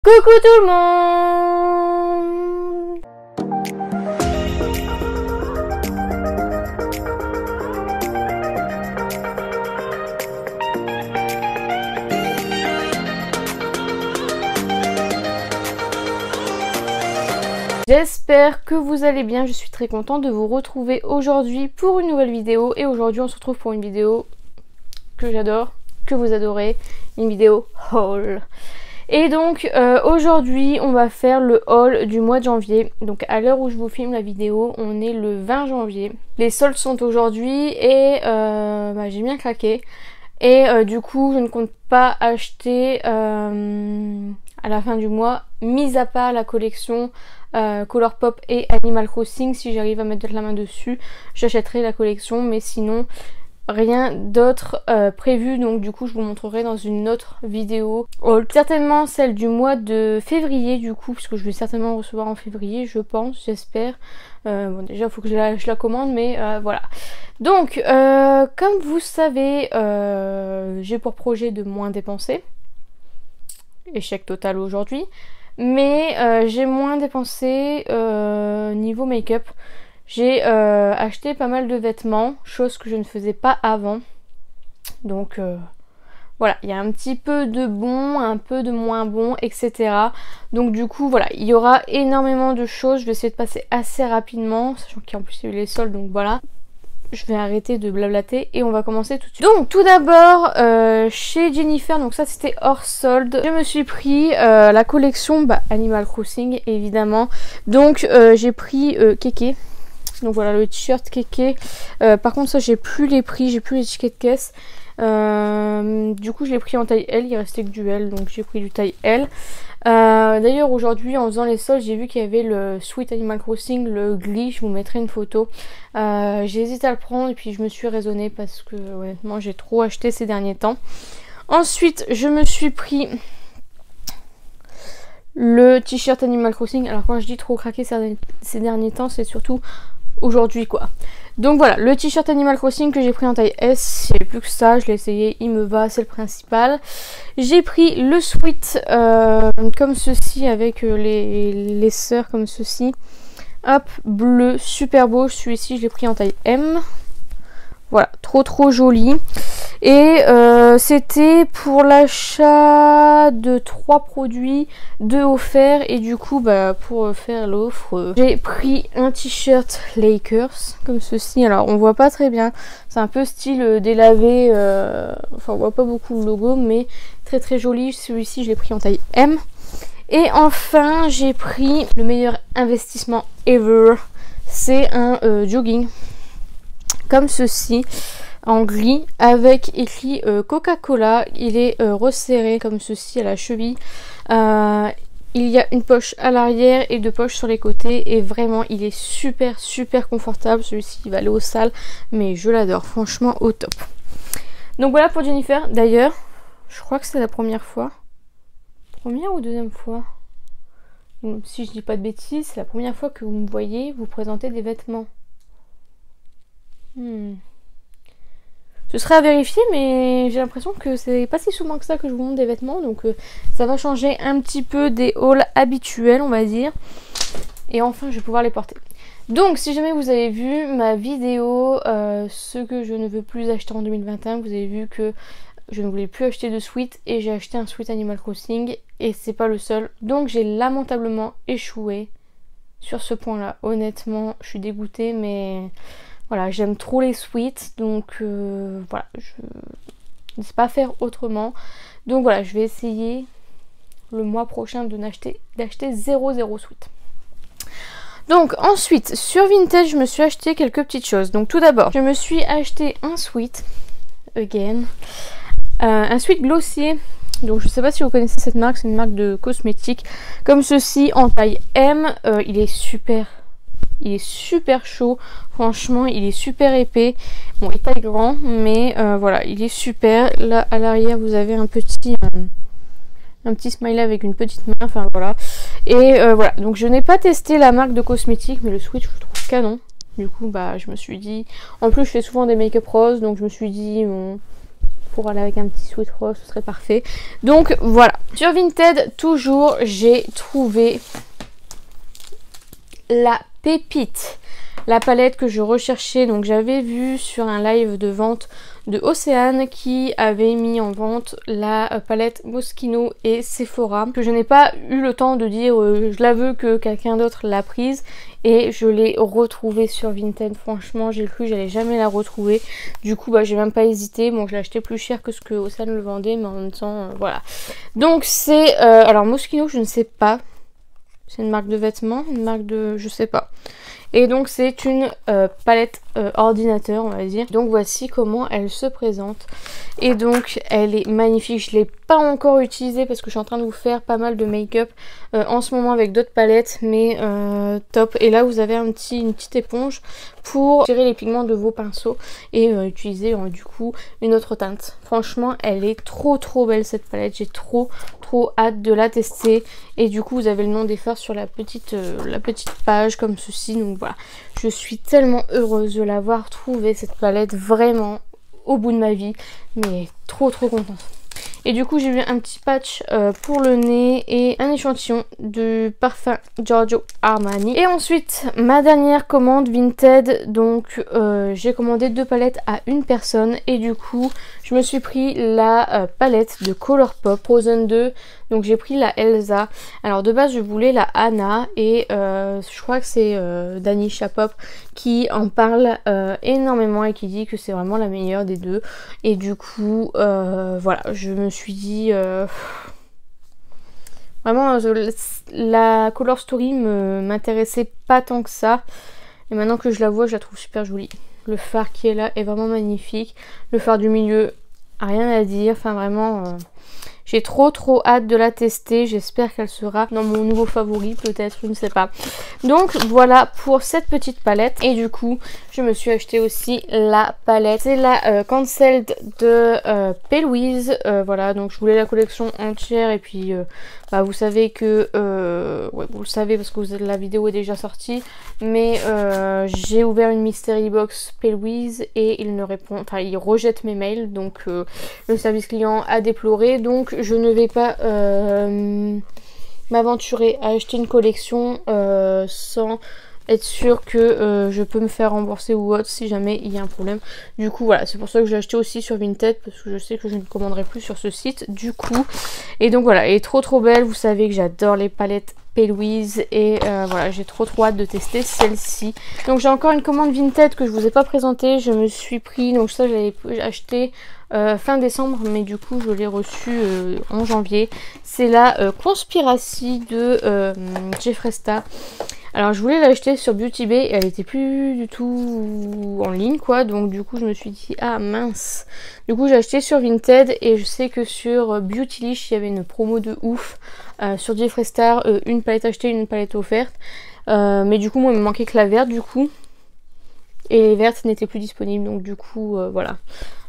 Coucou tout le monde! J'espère que vous allez bien, je suis très contente de vous retrouver aujourd'hui pour une nouvelle vidéo. Et aujourd'hui on se retrouve pour une vidéo que j'adore, que vous adorez, une vidéo haul. Et donc aujourd'hui on va faire le haul du mois de janvier. Donc à l'heure où je vous filme la vidéo, on est le 20 janvier. Les soldes sont aujourd'hui et j'ai bien craqué. Et du coup je ne compte pas acheter à la fin du mois, mis à part la collection Colourpop et Animal Crossing. Si j'arrive à mettre la main dessus, j'achèterai la collection, mais sinon rien d'autre prévu, donc du coup je vous montrerai dans une autre vidéo. Certainement celle du mois de février du coup, puisque je vais certainement recevoir en février, je pense, j'espère. Bon déjà il faut que je la commande, mais voilà. Donc comme vous savez, j'ai pour projet de moins dépenser. Échec total aujourd'hui. Mais j'ai moins dépensé niveau make-up. J'ai acheté pas mal de vêtements, chose que je ne faisais pas avant. Donc voilà, il y a un petit peu de bon, un peu de moins bon, etc. Donc du coup voilà, il y aura énormément de choses. Je vais essayer de passer assez rapidement, sachant qu'en plus il y a eu les soldes, donc voilà. Je vais arrêter de blablater et on va commencer tout de suite. Donc tout d'abord chez Jennifer, donc ça c'était hors solde. Je me suis pris la collection Animal Crossing évidemment. Donc j'ai pris Kéké. Donc voilà le t-shirt Kéké. Par contre ça j'ai plus les prix, j'ai plus les tickets de caisse. Du coup je l'ai pris en taille L, il restait que du L, donc j'ai pris du taille L. D'ailleurs aujourd'hui en faisant les soldes j'ai vu qu'il y avait le Sweet Animal Crossing, le Glee, je vous mettrai une photo. J'ai hésité à le prendre et puis je me suis raisonnée parce que honnêtement j'ai trop acheté ces derniers temps. Ensuite je me suis pris le t-shirt Animal Crossing. Alors quand je dis trop craqué ces derniers temps, c'est surtout aujourd'hui quoi. Donc voilà, le t-shirt Animal Crossing que j'ai pris en taille S, j'ai plus que ça, je l'ai essayé, il me va, c'est le principal. J'ai pris le sweat comme ceci avec les sœurs comme ceci. Hop, bleu, super beau, celui-ci je l'ai pris en taille M. Voilà, trop joli. Et c'était pour l'achat de 3 produits, 2 offerts. Et du coup, pour faire l'offre, j'ai pris un t-shirt Lakers, comme ceci. Alors, on voit pas très bien. C'est un peu style délavé. Enfin, on voit pas beaucoup le logo, mais très joli. Celui-ci, je l'ai pris en taille M. Et enfin, j'ai pris le meilleur investissement ever. C'est un jogging, comme ceci, en gris, avec écrit Coca-Cola. Il est resserré comme ceci à la cheville. Il y a une poche à l'arrière et 2 poches sur les côtés. Et vraiment, il est super confortable. Celui-ci, il va aller aux salles, mais je l'adore, franchement, au top. Donc voilà pour Jennifer. D'ailleurs, je crois que c'est la première fois. Première ou deuxième fois? Si je dis pas de bêtises, c'est la première fois que vous me voyez vous présenter des vêtements. Ce serait à vérifier, mais j'ai l'impression que c'est pas si souvent que ça que je vous montre des vêtements, donc ça va changer un petit peu des hauls habituels, on va dire. Et enfin je vais pouvoir les porter. Donc si jamais vous avez vu ma vidéo ce que je ne veux plus acheter en 2021, vous avez vu que je ne voulais plus acheter de sweat et j'ai acheté un sweat Animal Crossing et c'est pas le seul. Donc j'ai lamentablement échoué sur ce point là. Honnêtement je suis dégoûtée, mais voilà, j'aime trop les sweats, donc voilà, je ne sais pas faire autrement. Donc voilà, je vais essayer le mois prochain d'acheter 0 sweat. Donc ensuite, sur Vinted, je me suis acheté quelques petites choses. Donc tout d'abord, je me suis acheté un sweat, again, un sweat glossier. Donc je sais pas si vous connaissez cette marque, c'est une marque de cosmétiques, comme ceci, en taille M. Il est super chaud, franchement il est super épais. Bon, il est taille grand, mais voilà, il est super. Là à l'arrière vous avez un petit smiley avec une petite main, enfin voilà. Et voilà, donc je n'ai pas testé la marque de cosmétiques, mais le sweat je le trouve canon. Du coup je me suis dit, en plus je fais souvent des make-up roses, donc je me suis dit bon, pour aller avec un petit sweat rose, ce serait parfait. Donc voilà. Sur Vinted, toujours, j'ai trouvé la pépite. La palette que je recherchais, donc j'avais vu sur un live de vente de Océane qui avait mis en vente la palette Moschino et Sephora, que je n'ai pas eu le temps de dire je la veux, que quelqu'un d'autre l'a prise, et je l'ai retrouvée sur Vinted. Franchement, j'ai cru que j'allais jamais la retrouver, du coup j'ai même pas hésité. Bon, je l'ai acheté plus cher que ce que Océane le vendait, mais en même temps voilà. Donc c'est alors Moschino, je ne sais pas, c'est une marque de vêtements, une marque de je sais pas. Et donc c'est une palette ordinateur, on va dire. Donc voici comment elle se présente. Et donc elle est magnifique. Je ne l'ai pas encore utilisée parce que je suis en train de vous faire pas mal de make-up en ce moment avec d'autres palettes. Mais top. Et là vous avez une petite éponge pour tirer les pigments de vos pinceaux et utiliser du coup une autre teinte. Franchement elle est trop belle cette palette. J'ai trop hâte de la tester. Et du coup vous avez le nom des fards sur la petite page comme ceci. Donc voilà, je suis tellement heureuse de l'avoir trouvée cette palette, vraiment au bout de ma vie, mais trop contente. Et du coup j'ai eu un petit patch pour le nez et un échantillon de parfum Giorgio Armani. Et ensuite ma dernière commande Vinted, donc j'ai commandé 2 palettes à une personne et du coup je me suis pris la palette de Colourpop Frozen 2. Donc j'ai pris la Elsa. Alors de base je voulais la Anna et je crois que c'est Danisha Pop qui en parle énormément et qui dit que c'est vraiment la meilleure des deux. Et du coup voilà, je me suis dit vraiment la Color Story m'intéressait pas tant que ça. Et maintenant que je la vois, je la trouve super jolie. Le fard qui est là est vraiment magnifique. Le fard du milieu, rien à dire. Enfin vraiment... j'ai trop hâte de la tester. J'espère qu'elle sera dans mon nouveau favori, peut-être, je ne sais pas. Donc voilà pour cette petite palette. Et du coup, je me suis acheté aussi la palette. C'est la Cancelled de P. Louise. Voilà, donc je voulais la collection entière. Et puis, vous savez que... ouais, vous le savez parce que la vidéo est déjà sortie. Mais j'ai ouvert une mystery box P. Louise et il ne répond... Enfin, il rejette mes mails. Donc le service client a déploré. Donc je ne vais pas m'aventurer à acheter une collection sans être sûr que je peux me faire rembourser ou autre si jamais il y a un problème. Du coup voilà, c'est pour ça que j'ai acheté aussi sur Vinted parce que je sais que je ne commanderai plus sur ce site du coup. Et donc voilà, elle est trop belle. Vous savez que j'adore les palettes P. Louise et voilà, j'ai trop hâte de tester celle-ci. Donc j'ai encore une commande Vinted que je vous ai pas présentée. Je me suis pris, donc ça j'avais acheté fin décembre, mais du coup je l'ai reçu en janvier. C'est la Conspiracy de Jeffree Star. Alors je voulais l'acheter sur Beauty Bay et elle était plus du tout en ligne quoi, donc du coup je me suis dit ah mince. Du coup j'ai acheté sur Vinted et je sais que sur Beautylish il y avait une promo de ouf sur Jeffree Star, une palette achetée, une palette offerte. Mais du coup moi il me manquait que la verte du coup. Et les vertes n'étaient plus disponibles, donc du coup voilà,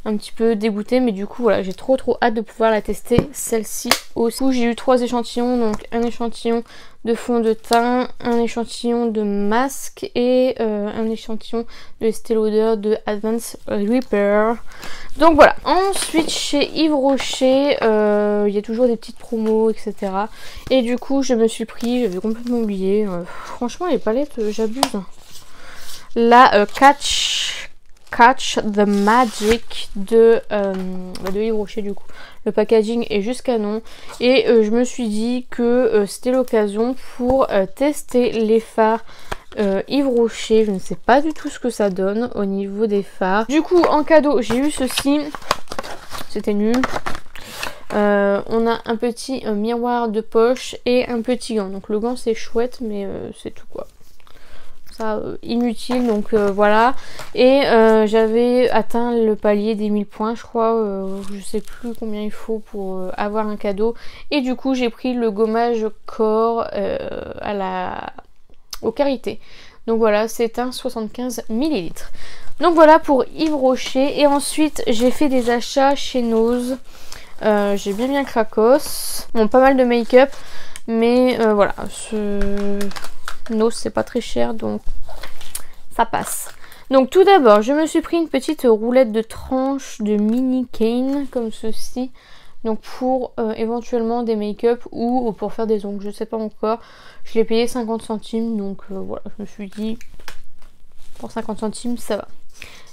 un petit peu dégoûtée, mais du coup voilà, j'ai trop hâte de pouvoir la tester celle-ci aussi. Du coup j'ai eu 3 échantillons, donc un échantillon de fond de teint, un échantillon de masque et un échantillon de Estée Lauder de Advanced Repair. Donc voilà, ensuite chez Yves Rocher, il y a toujours des petites promos, etc. Et du coup je me suis pris, j'avais complètement oublié, franchement les palettes j'abuse. La Catch the Magic de Yves Rocher du coup. Le packaging est juste canon et je me suis dit que c'était l'occasion pour tester les fards Yves Rocher. Je ne sais pas du tout ce que ça donne au niveau des fards. Du coup en cadeau j'ai eu ceci, c'était nul. On a un petit miroir de poche et un petit gant. Donc le gant c'est chouette mais c'est tout quoi. Ça inutile donc voilà. Et j'avais atteint le palier des 1000 points je crois, je sais plus combien il faut pour avoir un cadeau. Et du coup j'ai pris le gommage corps au Karité. Donc voilà, c'est un 75 ml. Donc voilà pour Yves Rocher. Et ensuite j'ai fait des achats chez Nose. J'ai bien cracos. Bon, pas mal de make-up. Mais voilà, Nose c'est pas très cher donc ça passe. Donc tout d'abord, je me suis pris une petite roulette de tranche de mini cane comme ceci. Donc pour éventuellement des make-up ou pour faire des ongles, je sais pas encore. Je l'ai payé 50 centimes, donc voilà, je me suis dit pour 50 centimes ça va.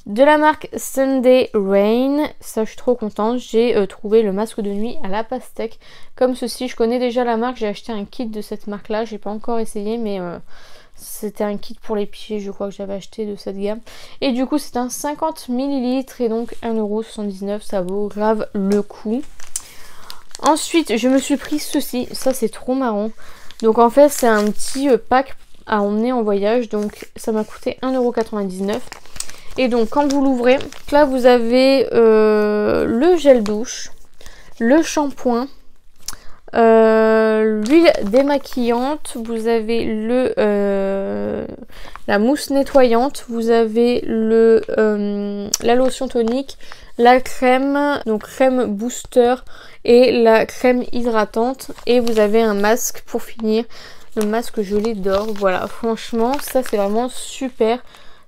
De la marque Sunday Rain, ça je suis trop contente, j'ai trouvé le masque de nuit à la pastèque comme ceci. Je connais déjà la marque, j'ai acheté un kit de cette marque là, j'ai pas encore essayé mais c'était un kit pour les pieds, je crois que j'avais acheté de cette gamme. Et du coup c'est un 50 ml et donc 1,79 €, ça vaut grave le coup. Ensuite je me suis pris ceci, ça c'est trop marrant. Donc en fait c'est un petit pack à emmener en voyage, donc ça m'a coûté 1,99 €. Et donc quand vous l'ouvrez, là vous avez le gel douche, le shampoing, l'huile démaquillante, vous avez la mousse nettoyante, vous avez la lotion tonique, la crème, donc crème booster et la crème hydratante, et vous avez un masque pour finir, le masque gelé d'or. Voilà, franchement ça c'est vraiment super.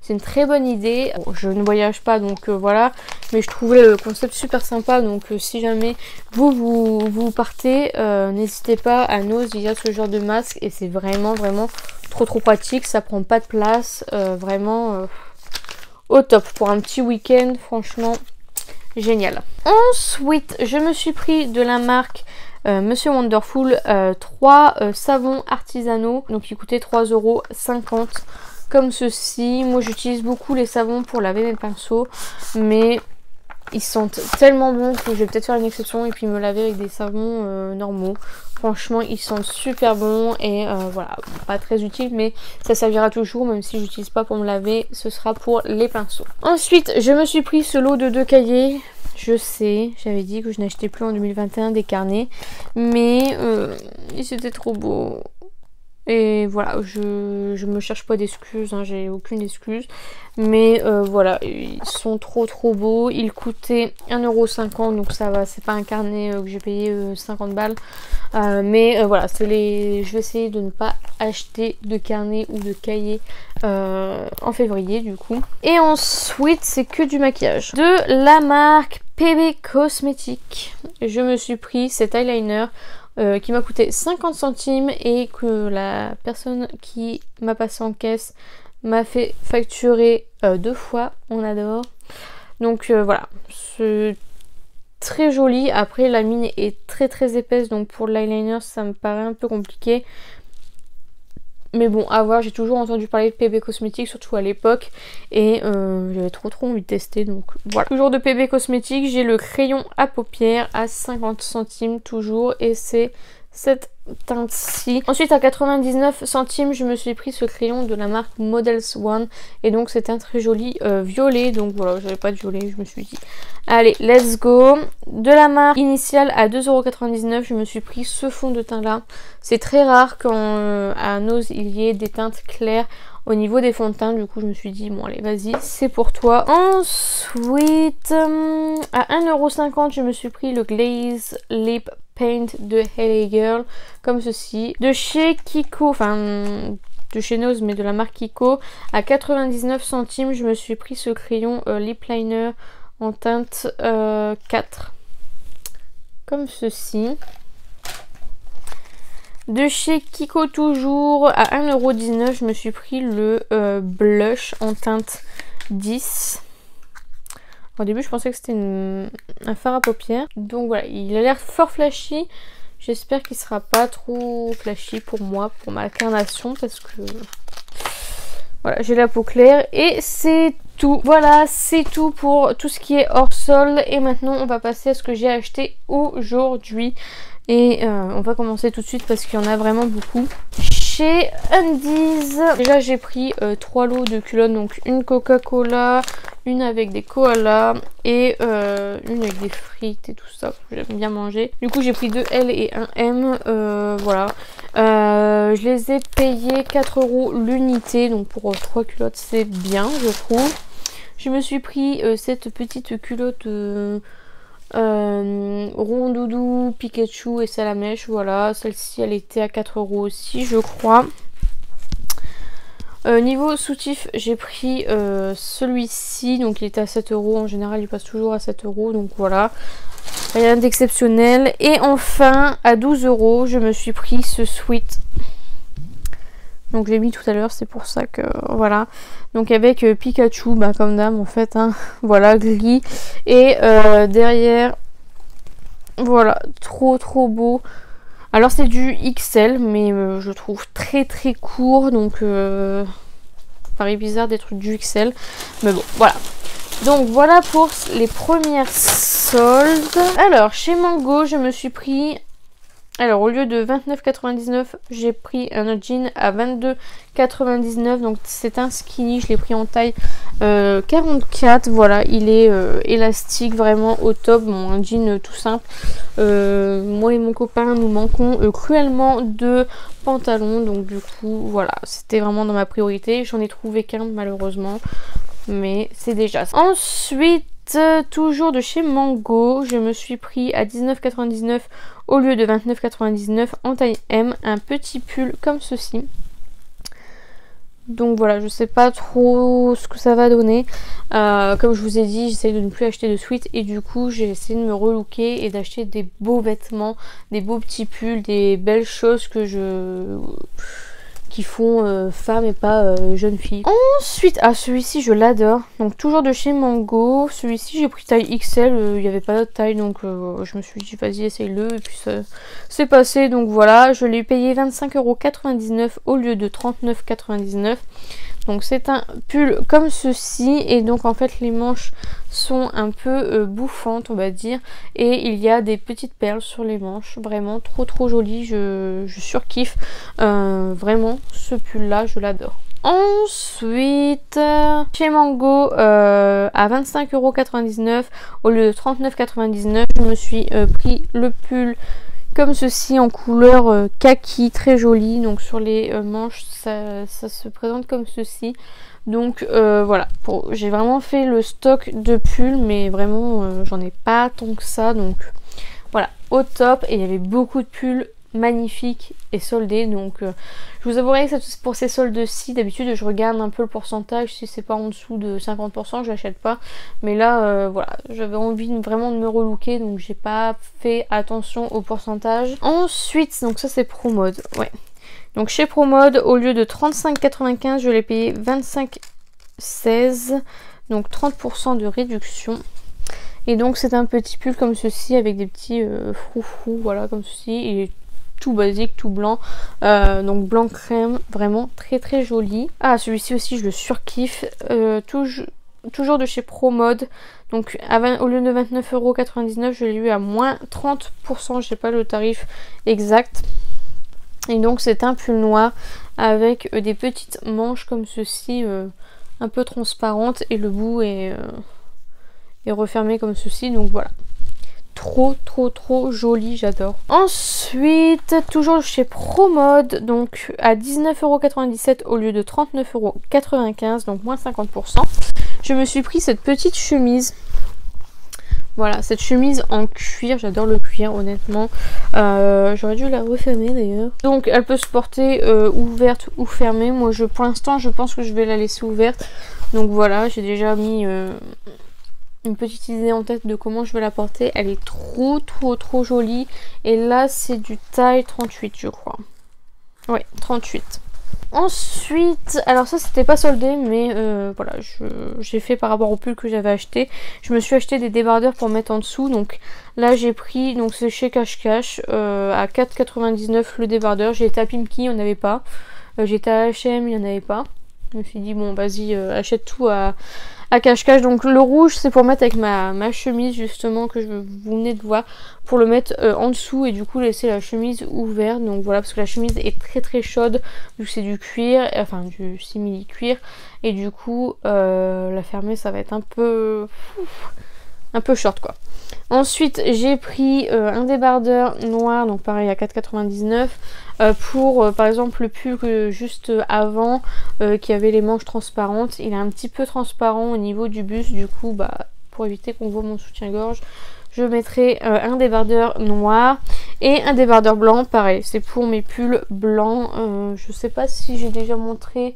C'est une très bonne idée. Bon, je ne voyage pas donc voilà, mais je trouvais le concept super sympa. Donc si jamais vous partez, n'hésitez pas à Nose, il y a ce genre de masque et c'est vraiment trop pratique. Ça prend pas de place, vraiment au top pour un petit week-end, franchement génial. Ensuite je me suis pris de la marque Monsieur Wonderful 3 savons artisanaux, donc ils coûtaient 3,50 € comme ceci. Moi j'utilise beaucoup les savons pour laver mes pinceaux, mais ils sentent tellement bon que je vais peut-être faire une exception et puis me laver avec des savons normaux. Franchement ils sentent super bons et voilà, pas très utile mais ça servira toujours, même si j'utilise pas pour me laver, ce sera pour les pinceaux. Ensuite je me suis pris ce lot de 2 cahiers. Je sais, j'avais dit que je n'achetais plus en 2021 des carnets, mais c'était trop beau. Et voilà, je me cherche pas d'excuses, hein, j'ai aucune excuse. Mais voilà, ils sont trop beaux. Ils coûtaient 1,50 €, donc ça va, c'est pas un carnet que j'ai payé 50 balles. Mais voilà, je vais essayer de ne pas acheter de carnet ou de cahier en février du coup. Et ensuite, c'est que du maquillage. De la marque PB Cosmetics, je me suis pris cet eyeliner qui m'a coûté 50 centimes et que la personne qui m'a passé en caisse m'a fait facturer 2 fois. On adore. Donc voilà, c'est très joli. Après la mine est très épaisse, donc pour l'eyeliner ça me paraît un peu compliqué. Mais bon, à voir, j'ai toujours entendu parler de PB Cosmetics, surtout à l'époque. Et j'avais trop envie de tester, donc voilà. Toujours de PB Cosmetics, j'ai le crayon à paupières à 50 centimes toujours. Et c'est cette teinte-ci. Ensuite à 99 centimes, je me suis pris ce crayon de la marque Models One. Et donc c'est un très joli violet. Donc voilà, j'avais pas de violet, je me suis dit allez, let's go. De la marque Initial à 2,99 €, je me suis pris ce fond de teint là. C'est très rare quand à Nose il y ait des teintes claires au niveau des fonds de teint. Du coup je me suis dit bon allez vas-y, c'est pour toi. Ensuite à 1,50 €, je me suis pris le Glaze Lip Paint de LA Girl comme ceci. De chez Kiko, enfin de chez Nose mais de la marque Kiko, à 99 centimes, je me suis pris ce crayon lip liner en teinte 4 comme ceci. De chez Kiko toujours, à 1,19 €, je me suis pris le blush en teinte 10. Au début je pensais que c'était un fard à paupières. Donc voilà, il a l'air fort flashy. J'espère qu'il sera pas trop flashy pour moi, pour ma carnation, parce que voilà, j'ai la peau claire. Et c'est tout. Voilà, c'est tout pour tout ce qui est hors sol. Et maintenant on va passer à ce que j'ai acheté aujourd'hui. Et on va commencer tout de suite parce qu'il y en a vraiment beaucoup. Chez Undies, déjà j'ai pris 3 lots de culottes, donc une Coca-Cola, une avec des koalas et une avec des frites et tout ça, j'aime bien manger. Du coup j'ai pris 2 L et 1 M, voilà. Je les ai payés 4 € l'unité, donc pour 3 culottes c'est bien je trouve. Je me suis pris cette petite culotte rondoudou, Pikachu et Salamèche, voilà, celle-ci elle était à 4 € aussi je crois. Niveau soutif, j'ai pris celui-ci, donc il était à 7 €. En général, il passe toujours à 7 €, donc voilà. Rien d'exceptionnel. Et enfin, à 12 €, je me suis pris ce sweat. Donc je l'ai mis tout à l'heure, c'est pour ça que voilà. Donc avec Pikachu, bah, comme d'hab en fait, hein. Voilà, gris. Et derrière, voilà, trop beau. Alors c'est du XL, mais je trouve très court, donc ça paraît bizarre d'être du XL. Mais bon, voilà. Donc voilà pour les premières soldes. Alors chez Mango, je me suis pris... Alors au lieu de 29,99 €, j'ai pris un jean à 22,99 €. Donc c'est un skinny, je l'ai pris en taille 44. Voilà, il est élastique, vraiment au top. Bon, un jean tout simple. Moi et mon copain, nous manquons cruellement de pantalons. Donc du coup, voilà, c'était vraiment dans ma priorité. J'en ai trouvé qu'un malheureusement. Mais c'est déjà ça. Ensuite, toujours de chez Mango, je me suis pris à 19,99 € au lieu de 29,99 € en taille M, un petit pull comme ceci. Donc voilà, je sais pas trop ce que ça va donner. Comme je vous ai dit, j'essaie de ne plus acheter de sweat et du coup j'ai essayé de me relooker et d'acheter des beaux vêtements, des beaux petits pulls, des belles choses qui font femme et pas jeune fille. Ensuite, celui-ci je l'adore, donc toujours de chez Mango. Celui-ci j'ai pris taille XL, il n'y avait pas d'autre taille, donc je me suis dit vas-y essaye-le, et puis c'est passé. Donc voilà, je l'ai payé 25,99 € au lieu de 39,99 €. Donc c'est un pull comme ceci, et donc en fait les manches sont un peu bouffantes on va dire, et il y a des petites perles sur les manches, vraiment trop joli, je surkiffe vraiment ce pull là, je l'adore. Ensuite, chez Mango, à 25,99 € au lieu de 39,99 €, je me suis pris le pull comme ceci en couleur kaki, très joli. Donc sur les manches ça se présente comme ceci. Donc voilà, j'ai vraiment fait le stock de pulls, mais vraiment j'en ai pas tant que ça, donc voilà, au top. Et il y avait beaucoup de pulls magnifiques et soldés, donc je vous avouerai que pour ces soldes-ci, d'habitude je regarde un peu le pourcentage, si c'est pas en dessous de 50%, je l'achète pas. Mais là voilà, j'avais envie vraiment de me relooker, donc j'ai pas fait attention au pourcentage. Ensuite, donc ça c'est Promode, ouais. Donc chez Promode, au lieu de 35,95 €, je l'ai payé 25,16 €, donc 30% de réduction. Et donc c'est un petit pull comme ceci avec des petits froufrous, voilà, comme ceci. Il est tout basique, tout blanc, donc blanc crème, vraiment très joli. Ah, celui-ci aussi je le surkiffe, toujours de chez Promode. Donc au lieu de 29,99 €, je l'ai eu à moins 30%, je sais pas le tarif exact. Et donc c'est un pull noir avec des petites manches comme ceci, un peu transparentes, et le bout est refermé comme ceci, donc voilà. Trop joli, j'adore. Ensuite, toujours chez Promode, donc à 19,97 € au lieu de 39,95 €, donc moins 50%, je me suis pris cette petite chemise. Voilà, cette chemise en cuir, j'adore le cuir honnêtement. J'aurais dû la refermer d'ailleurs. Donc elle peut se porter ouverte ou fermée. Moi pour l'instant je pense que je vais la laisser ouverte. Donc voilà, j'ai déjà mis une petite idée en tête de comment je vais la porter. Elle est trop jolie. Et là c'est du taille 38 je crois. Ouais, 38. Ensuite, alors ça c'était pas soldé, mais voilà, j'ai fait par rapport au pull que j'avais acheté. Je me suis acheté des débardeurs pour mettre en dessous. Donc là j'ai pris, donc c'est chez Cash Cash, à 4,99 € le débardeur. J'ai été à Pimki, il n'y en avait pas. J'étais à H&M, il n'y en avait pas. Je me suis dit bon vas-y, achète tout à Cash Cash. Donc le rouge c'est pour mettre avec ma chemise justement que vous venez de voir, pour le mettre en dessous et du coup laisser la chemise ouverte. Donc voilà, parce que la chemise est très chaude vu que c'est du cuir, enfin du simili cuir, et du coup la fermer ça va être un peu short quoi. Ensuite j'ai pris un débardeur noir, donc pareil à 4,99 € pour par exemple le pull juste avant qui avait les manches transparentes. Il est un petit peu transparent au niveau du buste, du coup bah pour éviter qu'on voit mon soutien-gorge, je mettrai un débardeur noir et un débardeur blanc. Pareil, c'est pour mes pulls blancs. Je sais pas si j'ai déjà montré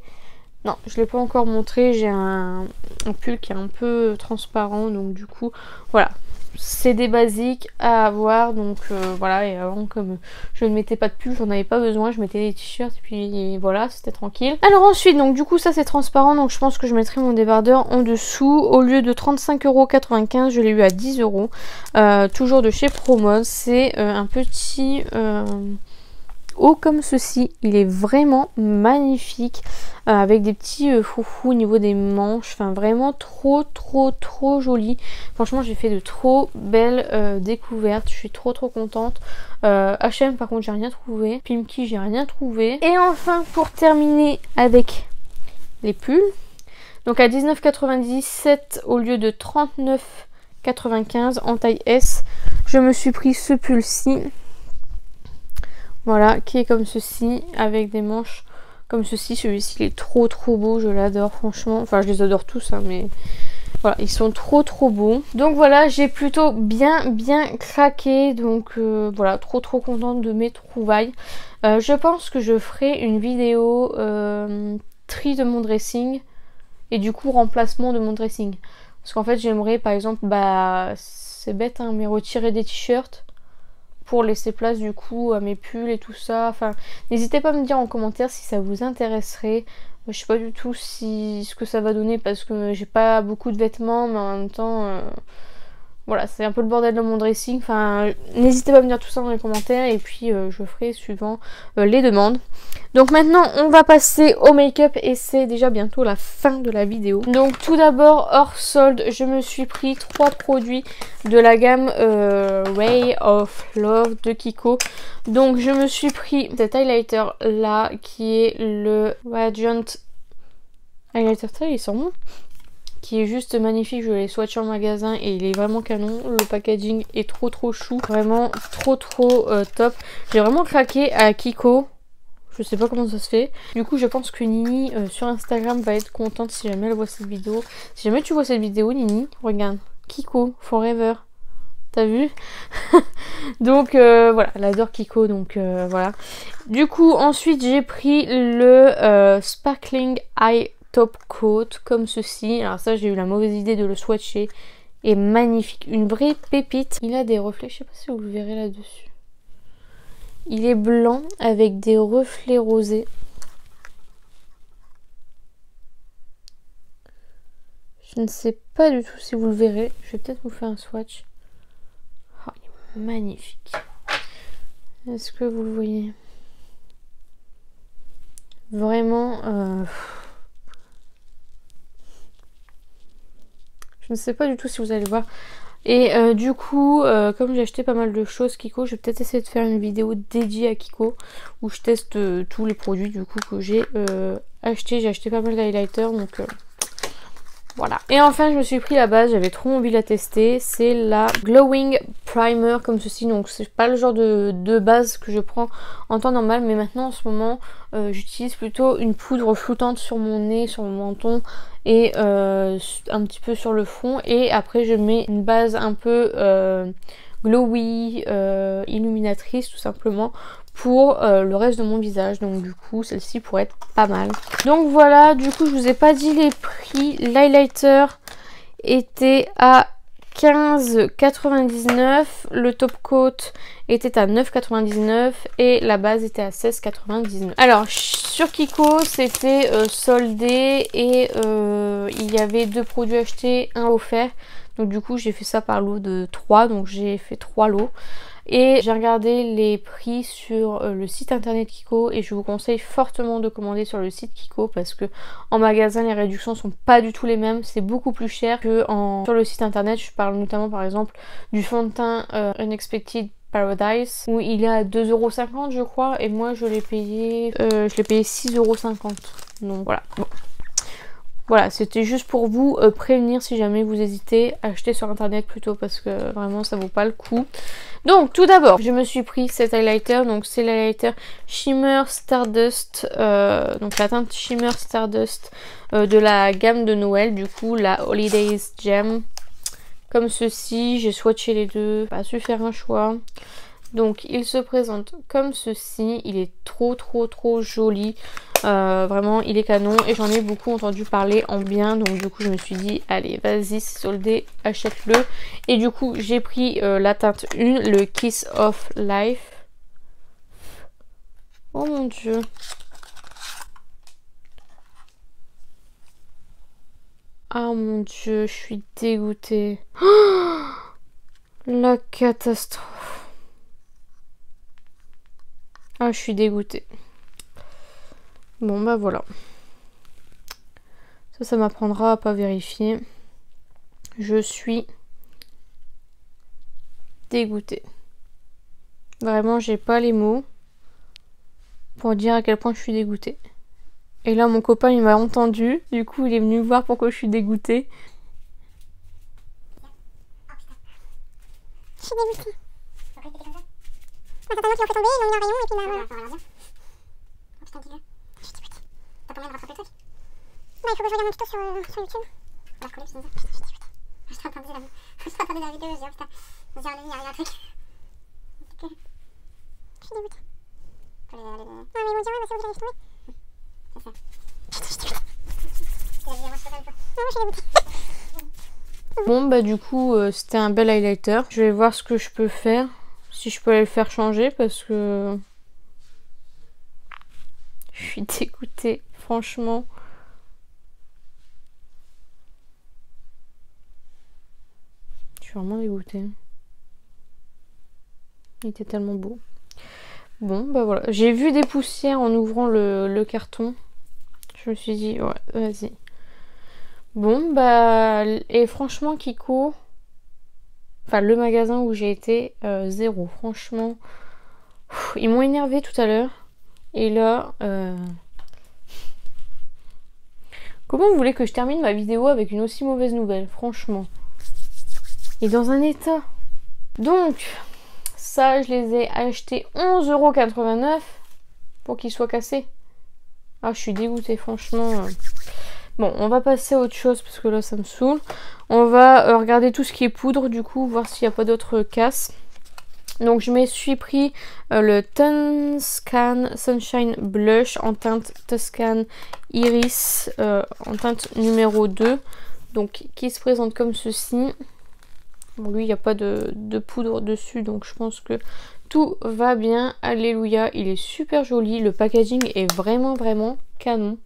Non, je ne l'ai pas encore montré. J'ai un pull qui est un peu transparent. Donc du coup, voilà. C'est des basiques à avoir. Donc voilà. Et avant, comme je ne mettais pas de pull, j'en avais pas besoin. Je mettais des t-shirts. Et puis voilà, c'était tranquille. Alors ensuite, donc du coup, ça c'est transparent. Donc je pense que je mettrai mon débardeur en dessous. Au lieu de 35,95 €, je l'ai eu à 10 €. Toujours de chez Promode. C'est un petit... haut comme ceci, il est vraiment magnifique avec des petits foufous au niveau des manches, enfin vraiment trop joli. Franchement j'ai fait de trop belles découvertes, je suis trop contente. H&M par contre j'ai rien trouvé, Pimki j'ai rien trouvé. Et enfin pour terminer avec les pulls, donc à 19,97 € au lieu de 39,95 € en taille S, je me suis pris ce pull-ci. Voilà, qui est comme ceci, avec des manches comme ceci. Celui-ci, il est trop beau, je l'adore franchement. Enfin, je les adore tous, hein, mais voilà, ils sont trop beaux. Donc voilà, j'ai plutôt bien craqué. Donc voilà, trop contente de mes trouvailles. Je pense que je ferai une vidéo tri de mon dressing et du coup remplacement de mon dressing. Parce qu'en fait, j'aimerais par exemple, bah c'est bête, hein, mais retirer des t-shirts pour laisser place du coup à mes pulls et tout ça. Enfin, n'hésitez pas à me dire en commentaire si ça vous intéresserait. Je sais pas du tout ce que ça va donner parce que j'ai pas beaucoup de vêtements, mais en même temps voilà, c'est un peu le bordel dans mon dressing. Enfin, n'hésitez pas à me dire tout ça dans les commentaires et puis je ferai suivant les demandes. Donc maintenant on va passer au make-up et c'est déjà bientôt la fin de la vidéo. Donc tout d'abord, hors solde, je me suis pris 3 produits de la gamme Ray of Love de Kiko. Donc je me suis pris cet highlighter là qui est le Radiant Highlighter, il sent bon, qui est juste magnifique. Je l'ai swatché en magasin et il est vraiment canon. Le packaging est trop chou, vraiment trop top. J'ai vraiment craqué à Kiko. Je sais pas comment ça se fait. Du coup je pense que Nini sur Instagram va être contente si jamais elle voit cette vidéo. Si jamais tu vois cette vidéo Nini, regarde, Kiko Forever. T'as vu? Donc voilà, elle adore Kiko, donc voilà. Du coup ensuite j'ai pris le Sparkling Eye Top Coat comme ceci. Alors ça j'ai eu la mauvaise idée de le swatcher. Et magnifique, une vraie pépite. Il a des reflets, je sais pas si vous le verrez là-dessus. Il est blanc avec des reflets rosés. Je ne sais pas du tout si vous le verrez. Je vais peut-être vous faire un swatch. Oh, il est magnifique. Est-ce que vous le voyez? Vraiment... je ne sais pas du tout si vous allez voir. Et du coup, comme j'ai acheté pas mal de choses Kiko, je vais peut-être essayer de faire une vidéo dédiée à Kiko où je teste tous les produits du coup que j'ai acheté. J'ai acheté pas mal d'highlighters, donc voilà. Et enfin, je me suis pris la base, j'avais trop envie de la tester. C'est la Glowing Primer comme ceci. Donc c'est pas le genre de base que je prends en temps normal, mais maintenant en ce moment, j'utilise plutôt une poudre flottante sur mon nez, sur mon menton et un petit peu sur le front. Et après je mets une base un peu glowy, illuminatrice tout simplement pour le reste de mon visage. Donc du coup celle-ci pourrait être pas mal. Donc voilà, du coup je vous ai pas dit les prix. L'highlighter était à 15,99, le top coat était à 9,99 et la base était à 16,99. Alors sur Kiko c'était soldé et il y avait 2 produits achetés, 1 offert. Donc du coup j'ai fait ça par lot de 3, donc j'ai fait 3 lots. Et j'ai regardé les prix sur le site internet Kiko et je vous conseille fortement de commander sur le site Kiko parce que en magasin les réductions sont pas du tout les mêmes, c'est beaucoup plus cher que sur le site internet. Je parle notamment par exemple du fond de teint Unexpected Paradise où il est à 2,50 € je crois et moi je l'ai payé 6,50 €. Donc voilà. Bon. Voilà, c'était juste pour vous prévenir si jamais vous hésitez à acheter sur internet plutôt parce que vraiment ça vaut pas le coup. Donc tout d'abord je me suis pris cet highlighter, donc c'est l'highlighter Shimmer Stardust, donc la teinte Shimmer Stardust de la gamme de Noël, du coup la Holidays Gem. Comme ceci, j'ai swatché les deux, pas su faire un choix. Donc il se présente comme ceci, il est trop joli, vraiment il est canon et j'en ai beaucoup entendu parler en bien, donc du coup je me suis dit allez vas-y c'est soldé, achète-le. Et du coup j'ai pris la teinte 1, le Kiss of Life. Oh mon dieu. Ah mon dieu, je suis dégoûtée. Oh, la catastrophe. Ah, je suis dégoûtée. Bon, bah voilà. Ça m'apprendra à pas vérifier. Je suis dégoûtée. Vraiment, j'ai pas les mots pour dire à quel point je suis dégoûtée. Et là, mon copain, il m'a entendu. Du coup, il est venu voir pourquoi je suis dégoûtée. Je suis dégoûtée. T'as qui l'ont fait tomber, ils l'ont mis en rayon et puis là, voilà. Oh putain, dis-le. Je suis dégoûtée. T'as pas moyen de rattraper le truc? Bah, il faut que je regarde mon tuto sur YouTube. On va recoller, sinon ça. Putain, je suis dégoûtée. Je suis en train de dire la vidéo, je dis, oh putain. Je dis, il y a un truc. Je suis dégoûtée. Non, mais ils vont dire, ouais, bah c'est vous qui l'avez fait tomber. C'est ça. Putain, je suis dégoûtée. Non, je suis dégoûtée. Bon, bah du coup, c'était un bel highlighter. Je vais voir ce que je peux faire. Si je peux aller le faire changer parce que je suis dégoûtée, franchement. Je suis vraiment dégoûtée. Il était tellement beau. Bon, bah voilà. J'ai vu des poussières en ouvrant le carton. Je me suis dit, ouais, vas-y. Bon, bah, et franchement, Kiko... Enfin, le magasin où j'ai été, 0. Franchement, ils m'ont énervé tout à l'heure. Et là, comment vous voulez que je termine ma vidéo avec une aussi mauvaise nouvelle? Franchement. Et dans un état. Donc, ça, je les ai achetés 11,89 € pour qu'ils soient cassés. Ah, je suis dégoûtée, franchement. Bon, on va passer à autre chose parce que là, ça me saoule. On va regarder tout ce qui est poudre, du coup, voir s'il n'y a pas d'autres casses. Donc, je me suis pris le Tuscan Sunshine Blush en teinte Tuscan Iris, en teinte numéro 2. Donc, qui se présente comme ceci. Bon, lui, il n'y a pas de poudre dessus, donc je pense que tout va bien. Alléluia, il est super joli. Le packaging est vraiment canon.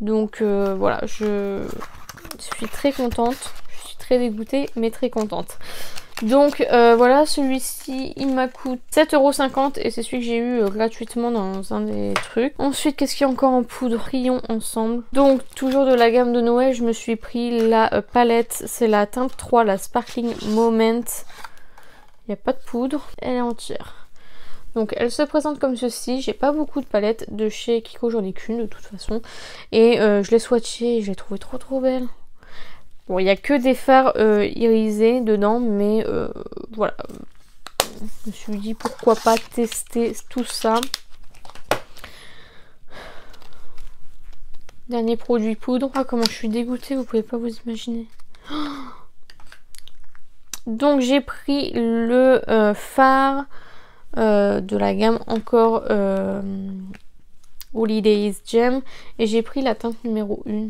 Donc voilà, je suis très contente. Je suis très dégoûtée, mais très contente. Donc voilà, celui-ci, il m'a coûté 7,50 € et c'est celui que j'ai eu gratuitement dans un des trucs. Ensuite, qu'est-ce qu'il y a encore en poudre? Prions ensemble. Donc, toujours de la gamme de Noël, je me suis pris la palette. C'est la teinte 3, la Sparkling Moment. Il n'y a pas de poudre, elle est entière. Donc elle se présente comme ceci. J'ai pas beaucoup de palettes de chez Kiko, j'en ai qu'une de toute façon. Et je l'ai swatchée et je l'ai trouvée trop belle. Bon, il n'y a que des fards irisés dedans, mais voilà. Je me suis dit pourquoi pas tester tout ça. Dernier produit poudre. Ah, comment je suis dégoûtée, vous pouvez pas vous imaginer. Donc j'ai pris le fard de la gamme encore Holidays Gem et j'ai pris la teinte numéro 1.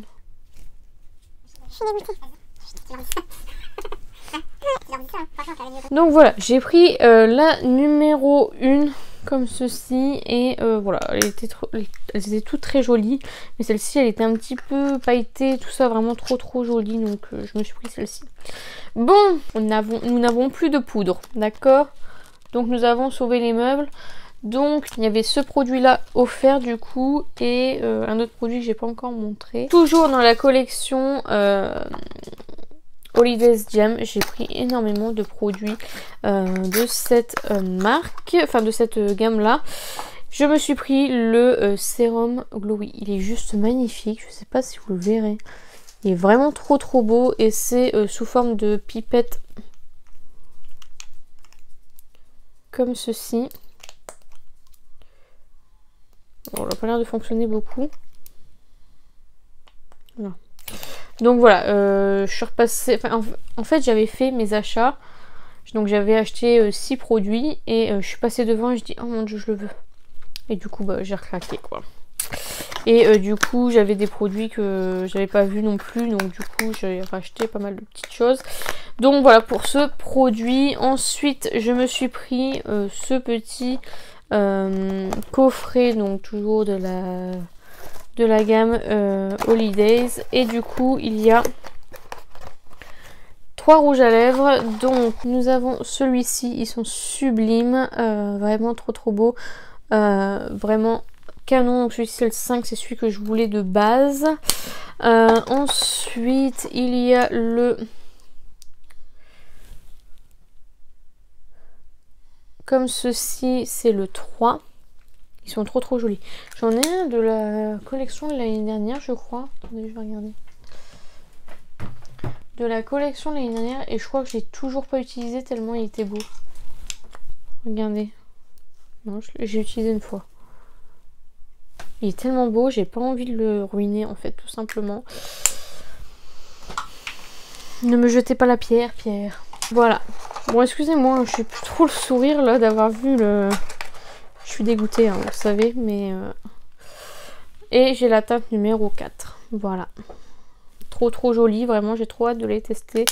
Donc voilà, j'ai pris la numéro 1 comme ceci et voilà, elles étaient toutes très jolies, mais celle-ci elle était un petit peu pailletée, tout ça, vraiment trop jolie, donc je me suis pris celle-ci. Bon, nous n'avons plus de poudre, d'accord? Donc nous avons sauvé les meubles. Donc il y avait ce produit là offert du coup et un autre produit que j'ai pas encore montré. Toujours dans la collection Holidays Gem, j'ai pris énormément de produits de cette marque, enfin de cette gamme là. Je me suis pris le sérum Glowy, il est juste magnifique, je sais pas si vous le verrez. Il est vraiment trop beau et c'est sous forme de pipette comme ceci. Bon, il n'a pas l'air de fonctionner beaucoup. Voilà. Donc voilà, je suis repassée. Enfin, en fait, j'avais fait mes achats. Donc j'avais acheté 6 produits et je suis passée devant et je dis oh mon dieu je le veux. Et du coup bah, j'ai recraqué quoi. Et du coup j'avais des produits que j'avais pas vu non plus, donc du coup j'ai racheté pas mal de petites choses. Donc voilà pour ce produit. Ensuite je me suis pris ce petit coffret, donc toujours de la gamme Holidays. Et du coup il y a 3 rouges à lèvres. Donc nous avons celui-ci, ils sont sublimes, vraiment trop beau, vraiment canon. Donc celui-ci c'est le 5, c'est celui que je voulais de base. Ensuite il y a le comme ceci, c'est le 3. Ils sont trop jolis. J'en ai un de la collection de l'année dernière je crois. Attendez, je vais regarder. De la collection de l'année dernière et je crois que je l'ai toujours pas utilisé tellement il était beau. Regardez. Non, j'ai utilisé une fois. Il est tellement beau, j'ai pas envie de le ruiner en fait, tout simplement. Ne me jetez pas la pierre, Pierre. Voilà. Bon, excusez-moi, je suis plus trop le sourire là d'avoir vu le... Je suis dégoûtée, hein, vous savez, mais... Et j'ai la teinte numéro 4. Voilà. Trop jolie, vraiment, j'ai trop hâte de les tester.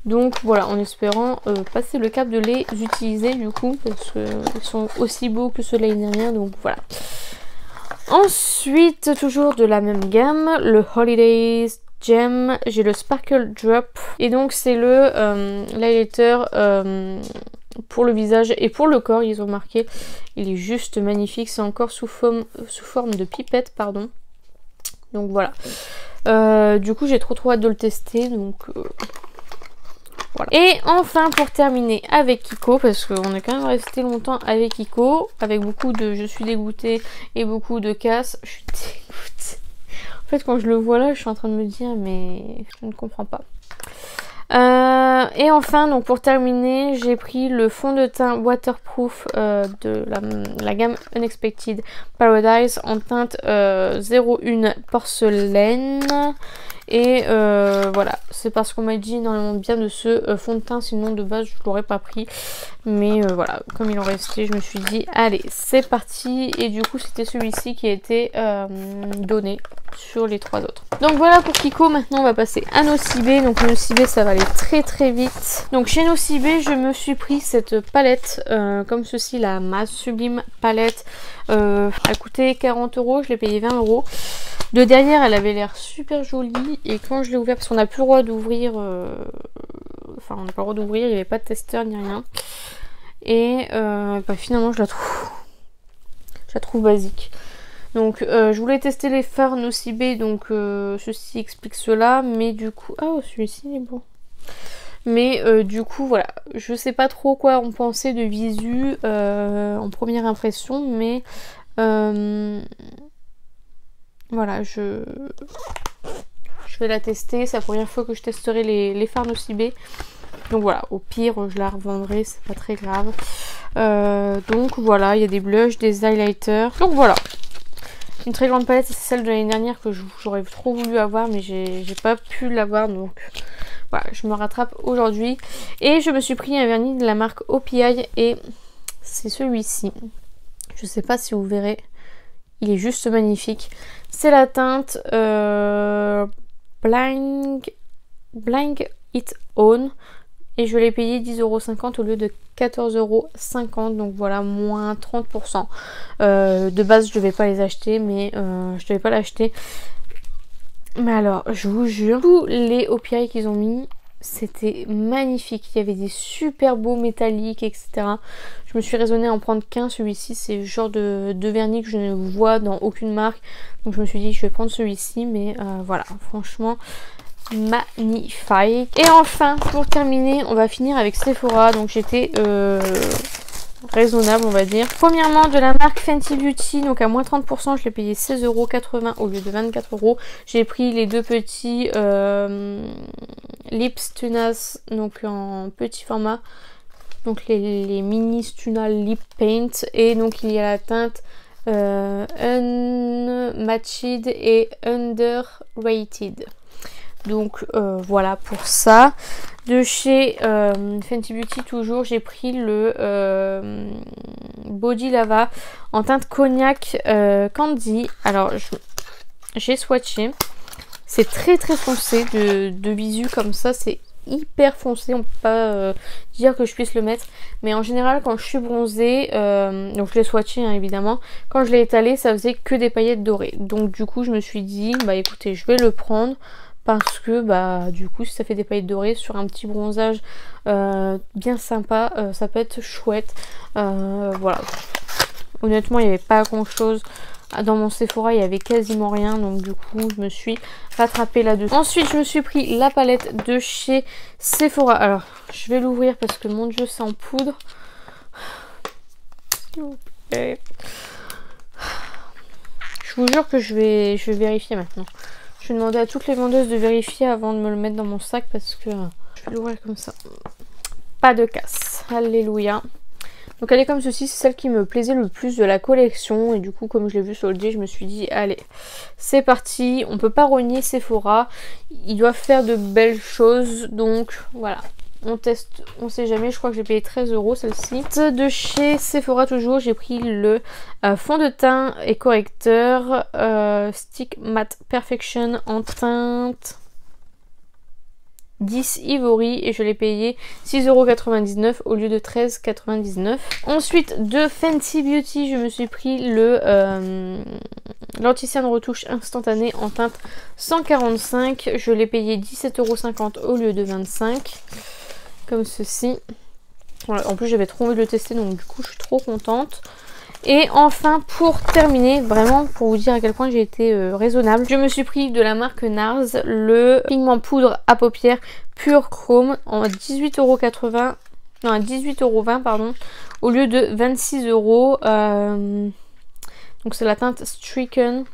Donc voilà, en espérant passer le cap de les utiliser du coup, parce qu'ils sont aussi beaux que ceux de l'année dernière, donc voilà. Ensuite, toujours de la même gamme, le Holidays Gem, j'ai le Sparkle Drop. Et donc c'est le highlighter pour le visage et pour le corps, ils ont marqué. Il est juste magnifique, c'est encore sous forme de pipette, pardon. Donc voilà. Du coup j'ai trop hâte de le tester, donc voilà. Et enfin pour terminer avec Kiko, parce qu'on est quand même resté longtemps avec Kiko, avec beaucoup de je suis dégoûtée et beaucoup de casse. Je suis dégoûtée. En fait quand je le vois là je suis en train de me dire mais je ne comprends pas. Et enfin donc pour terminer j'ai pris le fond de teint waterproof de la gamme Unexpected Paradise en teinte 01 porcelaine. Et voilà, c'est parce qu'on m'a dit énormément bien de ce fond de teint, sinon de base je l'aurais pas pris. Mais voilà, comme il en restait, je me suis dit allez c'est parti. Et du coup c'était celui-ci qui a été donné sur les 3 autres. Donc voilà pour Kiko. Maintenant on va passer à Nocibé. Donc Nocibé ça va aller très vite. Donc chez Nocibé je me suis pris cette palette comme ceci, la masse sublime palette. Elle a coûté 40 €, je l'ai payé 20 €. De derrière elle avait l'air super jolie et quand je l'ai ouvert, parce qu'on n'a plus le droit d'ouvrir, enfin on n'a pas le droit d'ouvrir, il n'y avait pas de testeur ni rien. Et bah, finalement je la trouve basique. Donc je voulais tester les fards Nocibé, donc ceci explique cela, mais du coup... Ah oh, celui-ci il est beau. Mais du coup voilà, je sais pas trop quoi en penser de visu en première impression, mais voilà, je vais la tester, c'est la première fois que je testerai les fards Nocibé. Donc voilà, au pire je la revendrai, c'est pas très grave. Donc voilà, il y a des blushs, des highlighters. Donc voilà, une très grande palette, c'est celle de l'année dernière que j'aurais trop voulu avoir, mais j'ai pas pu l'avoir, donc voilà, je me rattrape aujourd'hui. Et je me suis pris un vernis de la marque OPI et c'est celui-ci. Je sais pas si vous verrez, il est juste magnifique. C'est la teinte Blind It On. Et je l'ai payé 10,50 € au lieu de 14,50 €. Donc voilà, moins 30%. De base, je devais pas les acheter, mais je devais pas l'acheter. Mais alors, je vous jure, tous les OPI qu'ils ont mis, c'était magnifique. Il y avait des super beaux métalliques, etc. Je me suis raisonnée à en prendre qu'un. Celui-ci, c'est le genre de vernis que je ne vois dans aucune marque. Donc je me suis dit, je vais prendre celui-ci. Mais voilà, franchement... magnifique. Et enfin pour terminer on va finir avec Sephora. Donc j'étais raisonnable on va dire. Premièrement de la marque Fenty Beauty, donc à moins 30%, je l'ai payé 16,80 € au lieu de 24 €. J'ai pris les deux petits Lips Tunas, donc en petit format, donc les mini Stuna Lip Paint. Et donc il y a la teinte Unmatched et Underrated. Donc voilà pour ça. De chez Fenty Beauty toujours, j'ai pris le Body Lava en teinte cognac candy. Alors j'ai swatché. C'est très très foncé de visu comme ça, c'est hyper foncé, on peut pas dire que je puisse le mettre, mais en général quand je suis bronzée, donc je l'ai swatché hein, évidemment, quand je l'ai étalé ça faisait que des paillettes dorées, donc du coup je me suis dit bah écoutez je vais le prendre parce que bah du coup si ça fait des paillettes dorées sur un petit bronzage bien sympa, ça peut être chouette. Voilà, honnêtement il n'y avait pas grand chose dans mon Sephora, il y avait quasiment rien, donc du coup je me suis rattrapée là-dessus. Ensuite je me suis pris la palette de chez Sephora. Alors je vais l'ouvrir parce que mon dieu c'est en poudre. S'il vous plaît. Je vous jure que je vais vérifier maintenant. Je vais demander à toutes les vendeuses de vérifier avant de me le mettre dans mon sac parce que je vais l'ouvrir comme ça. Pas de casse. Alléluia. Donc elle est comme ceci, c'est celle qui me plaisait le plus de la collection et du coup comme je l'ai vu soldée, je me suis dit allez c'est parti, on peut pas renier Sephora, ils doivent faire de belles choses donc voilà. On teste, on sait jamais, je crois que j'ai payé 13 € celle-ci. De chez Sephora toujours, j'ai pris le fond de teint et correcteur Stick Matte Perfection en teinte 10 Ivory et je l'ai payé 6,99 € au lieu de 13,99 €. Ensuite de Fenty Beauty, je me suis pris le l'anti-cerne retouche instantanée en teinte 145. Je l'ai payé 17,50 € au lieu de 25 €. Comme ceci. Voilà, en plus j'avais trop envie de le tester donc du coup je suis trop contente. Et enfin pour terminer, vraiment pour vous dire à quel point j'ai été raisonnable, je me suis pris de la marque NARS le pigment poudre à paupières Pure Chrome en 18,80 €, non à 18,20 € pardon, au lieu de 26 €. Donc c'est la teinte Stricken.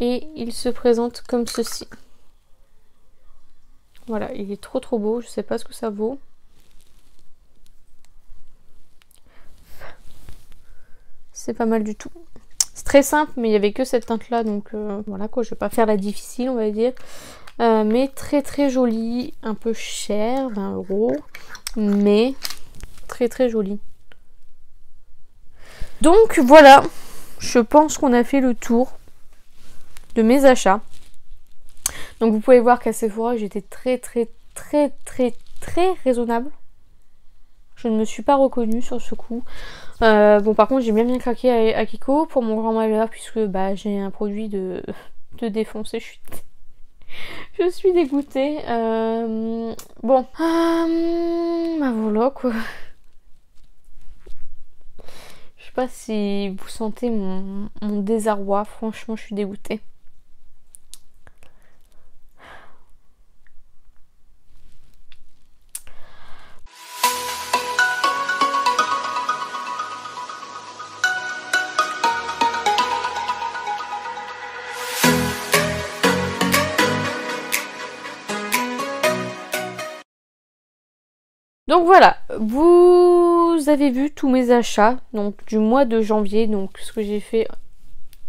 Et il se présente comme ceci. Voilà, il est trop trop beau, je sais pas ce que ça vaut. C'est pas mal du tout. C'est très simple, mais il n'y avait que cette teinte là, donc voilà quoi, je vais pas faire la difficile on va dire. Mais très très jolie, un peu cher, 20 €, mais très très jolie. Donc voilà, je pense qu'on a fait le tour de mes achats. Donc vous pouvez voir qu'à Sephora j'étais très raisonnable. Je ne me suis pas reconnue sur ce coup. Bon par contre j'ai bien craqué à Kiko pour mon grand malheur puisque bah j'ai un produit de défoncer. Je suis dégoûtée. Bon. Bah voilà quoi. Je sais pas si vous sentez mon désarroi. Franchement je suis dégoûtée. Donc voilà, vous avez vu tous mes achats donc du mois de janvier, donc ce que j'ai fait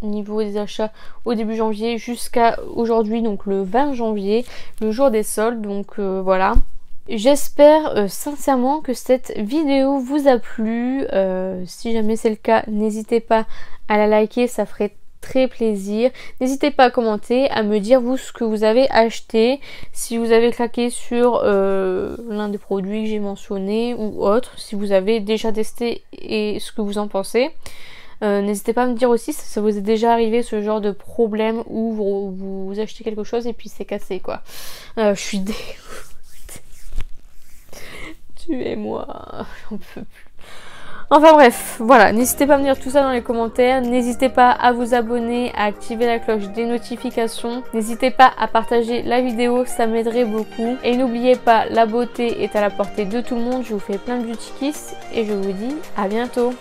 au niveau des achats au début janvier jusqu'à aujourd'hui, donc le 20 janvier, le jour des soldes, donc voilà. J'espère sincèrement que cette vidéo vous a plu. Si jamais c'est le cas, n'hésitez pas à la liker, ça ferait très plaisir. N'hésitez pas à commenter, à me dire vous ce que vous avez acheté, si vous avez claqué sur l'un des produits que j'ai mentionné ou autre, si vous avez déjà testé et ce que vous en pensez. N'hésitez pas à me dire aussi si ça vous est déjà arrivé ce genre de problème où vous achetez quelque chose et puis c'est cassé quoi. Je suis dégoûtée. Tuez-moi, j'en peux plus. Enfin bref, voilà, n'hésitez pas à me dire tout ça dans les commentaires, n'hésitez pas à vous abonner, à activer la cloche des notifications, n'hésitez pas à partager la vidéo, ça m'aiderait beaucoup. Et n'oubliez pas, la beauté est à la portée de tout le monde, je vous fais plein de beauty kiss et je vous dis à bientôt.